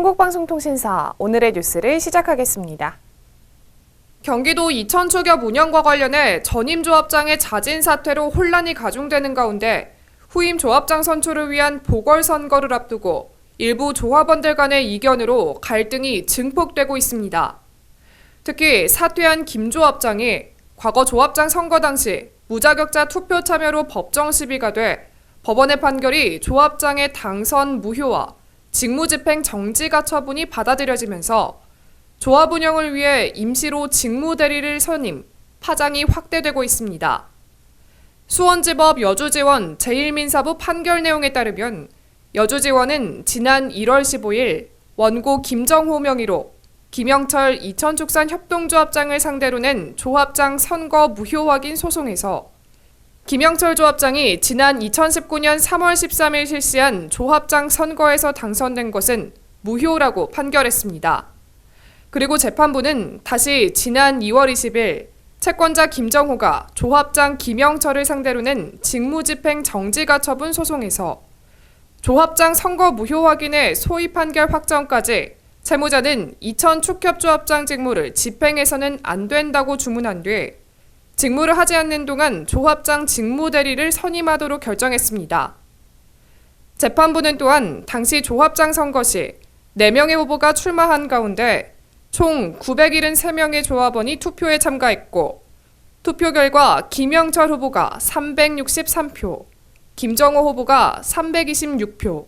한국방송통신사 오늘의 뉴스를 시작하겠습니다. 경기도 이천초겹 운영과 관련해 전임 조합장의 자진 사퇴로 혼란이 가중되는 가운데 후임 조합장 선출을 위한 보궐선거를 앞두고 일부 조합원들 간의 이견으로 갈등이 증폭되고 있습니다. 특히 사퇴한 김 조합장이 과거 조합장 선거 당시 무자격자 투표 참여로 법정 시비가 돼 법원의 판결이 조합장의 당선 무효와 직무집행 정지가 처분이 받아들여지면서 조합 운영을 위해 임시로 직무대리를 선임, 파장이 확대되고 있습니다. 수원지법 여주지원 제1민사부 판결 내용에 따르면 여주지원은 지난 1월 15일 원고 김정호 명의로 김영철 이천축산협동조합장을 상대로 낸 조합장 선거 무효 확인 소송에서 김영철 조합장이 지난 2019년 3월 13일 실시한 조합장 선거에서 당선된 것은 무효라고 판결했습니다. 그리고 재판부는 다시 지난 2월 20일 채권자 김정호가 조합장 김영철을 상대로 낸 직무집행 정지가 처분 소송에서 조합장 선거 무효 확인의 소위 판결 확정까지 채무자는 이천축협조합장 직무를 집행해서는 안 된다고 주문한 뒤 직무를 하지 않는 동안 조합장 직무대리를 선임하도록 결정했습니다. 재판부는 또한 당시 조합장 선거 시 4명의 후보가 출마한 가운데 총 973명의 조합원이 투표에 참가했고 투표 결과 김영철 후보가 363표, 김정호 후보가 326표,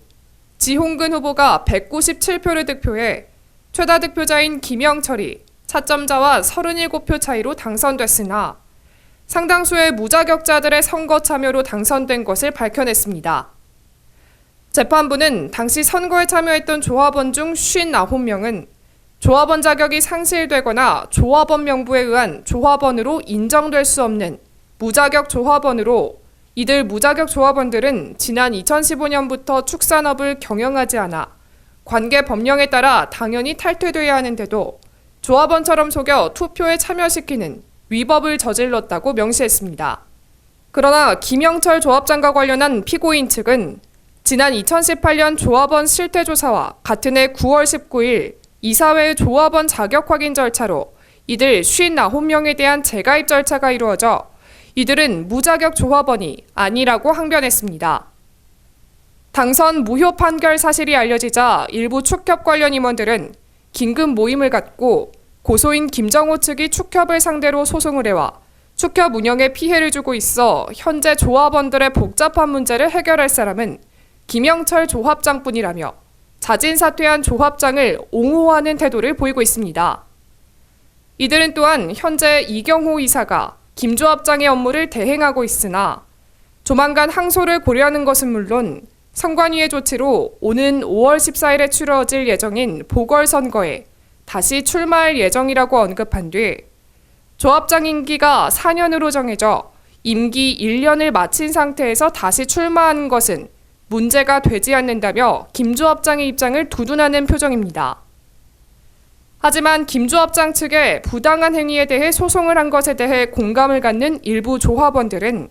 지홍근 후보가 197표를 득표해 최다 득표자인 김영철이 차점자와 37표 차이로 당선됐으나 상당수의 무자격자들의 선거 참여로 당선된 것을 밝혀냈습니다. 재판부는 당시 선거에 참여했던 조합원 중 59명은 조합원 자격이 상실되거나 조합원 명부에 의한 조합원으로 인정될 수 없는 무자격 조합원으로 이들 무자격 조합원들은 지난 2015년부터 축산업을 경영하지 않아 관계 법령에 따라 당연히 탈퇴돼야 하는데도 조합원처럼 속여 투표에 참여시키는 위법을 저질렀다고 명시했습니다. 그러나 김영철 조합장과 관련한 피고인 측은 지난 2018년 조합원 실태조사와 같은 해 9월 19일 이사회 조합원 자격 확인 절차로 이들 59명에 대한 재가입 절차가 이루어져 이들은 무자격 조합원이 아니라고 항변했습니다. 당선 무효 판결 사실이 알려지자 일부 축협 관련 임원들은 긴급 모임을 갖고 고소인 김정호 측이 축협을 상대로 소송을 해와 축협 운영에 피해를 주고 있어 현재 조합원들의 복잡한 문제를 해결할 사람은 김영철 조합장뿐이라며 자진 사퇴한 조합장을 옹호하는 태도를 보이고 있습니다. 이들은 또한 현재 이경호 이사가 김 조합장의 업무를 대행하고 있으나 조만간 항소를 고려하는 것은 물론 선관위의 조치로 오는 5월 14일에 치러질 예정인 보궐선거에 다시 출마할 예정이라고 언급한 뒤 조합장 임기가 4년으로 정해져 임기 1년을 마친 상태에서 다시 출마하는 것은 문제가 되지 않는다며 김 조합장의 입장을 두둔하는 표정입니다. 하지만 김 조합장 측의 부당한 행위에 대해 소송을 한 것에 대해 공감을 갖는 일부 조합원들은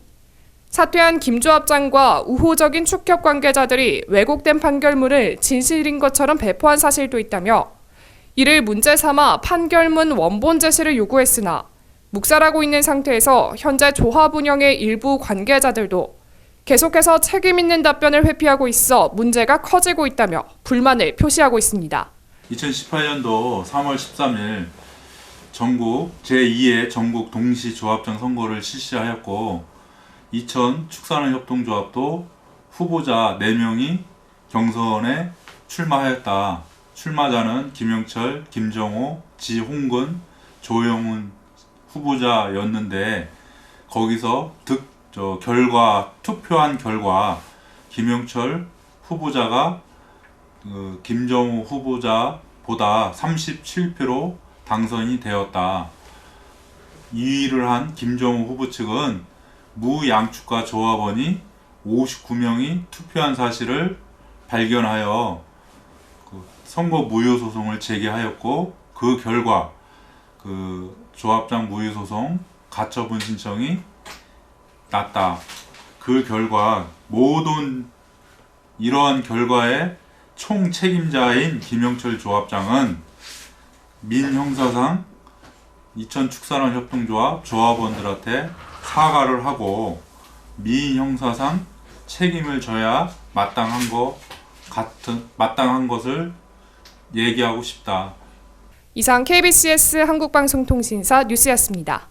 사퇴한 김 조합장과 우호적인 축협 관계자들이 왜곡된 판결문을 진실인 것처럼 배포한 사실도 있다며 이를 문제 삼아 판결문 원본 제시를 요구했으나 묵살하고 있는 상태에서 현재 조합 운영의 일부 관계자들도 계속해서 책임 있는 답변을 회피하고 있어 문제가 커지고 있다며 불만을 표시하고 있습니다. 2018년도 3월 13일 전국 제2회 전국 동시 조합장 선거를 실시하였고 이천축산협동조합도 후보자 4명이 경선에 출마하였다. 출마자는 김영철, 김정호, 지홍근, 조영훈 후보자였는데 거기서 투표한 결과 김영철 후보자가 김정호 후보자보다 37표로 당선이 되었다. 2위를 한 김정호 후보 측은 무양축가 조합원이 59명이 투표한 사실을 발견하여 선거 무효 소송을 제기하였고 그 결과 조합장 무효 소송 가처분 신청이 났다. 그 결과 모든 이러한 결과에 총 책임자인 김영철 조합장은 민형사상 이천축산업협동조합 조합원들한테 사과를 하고 민형사상 책임을 져야 마땅한 것을 얘기하고 싶다. 이상 KBS 한국방송통신사 뉴스였습니다.